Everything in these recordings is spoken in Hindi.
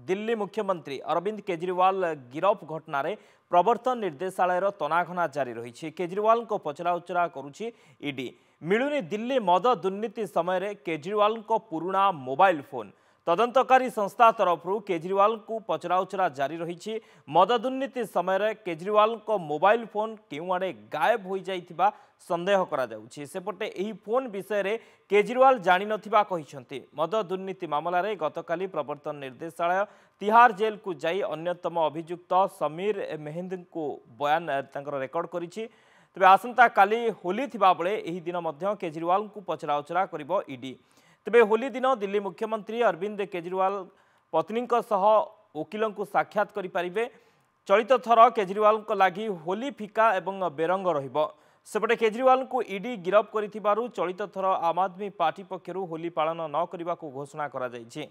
दिल्ली मुख्यमंत्री अरविंद केजरीवाल गिरफ घटना प्रवर्तन निर्देशालय तनाघना जारी रही। केजरीवाल को पचराउचरा करुछि ईडी। मिलुनी दिल्ली मद दुर्नीति समय केजरीवाल को पुराना मोबाइल फोन। तदंतकारी संस्था तरफ केजरीवाल को पचराउचरा जारी रही। मद दुर्नीति समय केजरीवाल को मोबाइल फोन केउआड़े गायब हो जाइथिबा संदेह करा जाउछि। सेपटे एही फोन विषय रे केजरीवाल जानि नथिबा कहिसंती। मद दुर्नीति मामला रे गतकाली प्रवर्तन निर्देशालय तिहार जेल को जाई अन्यतम अभियुक्त समीर मेहंदी को बयान तांकर रेकर्ड करिछि। तबे आसंता काली होली थिबा बेले एही दिन मध्य केजरीवाल को पचराउचरा करिवो ईडी। तेबे होली दिन दिल्ली मुख्यमंत्री अरविंद केजरीवाल पत्नी वकिलों को साक्षात करें। चलित थर केजरीवाल लगी होली फिका एवं बेरंग रहिबो। सेपटे केजरीवाल को ईडी गिरफ करिथिबारु चलित थर आम आदमी पार्टी पक्षर होली पालन न करने को घोषणा करा जायछि।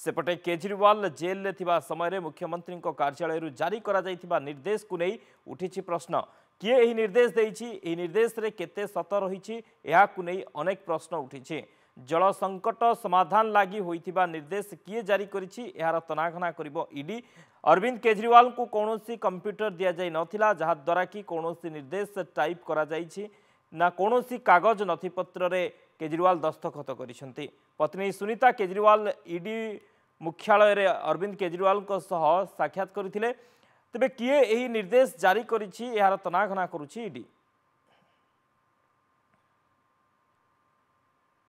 सेपटे केजरीवाल जेल में थिबा समय मुख्यमंत्री कार्यालय जारी करा जायथिबा निर्देश को नहीं उठी प्रश्न। किए एही निर्देश देइछि, एही निर्देश रे केते सत रहिछि एहाकु नहीं अनेक प्रश्न उठी। जल संकट समाधान लगी होइथिबा निर्देश किए जारी करिछि एहार तनाघना करिवो ईडी। अरविंद केजरीवाल को कौनसी कंप्यूटर दिया जाय नथिला जहा द्वारा कि कौनसी निर्देश टाइप करा जायछि ना कौनसी कागज नथिपत्र रे केजरीवाल दस्तखत करिसंती। पत्नी सुनीता केजरीवाल ईडी मुख्यालय रे अरविंद केजरीवाल को सह साक्षात करथिले। तबे किए एही निर्देश जारी करिछि एहार तनाघना करुछि ईडी।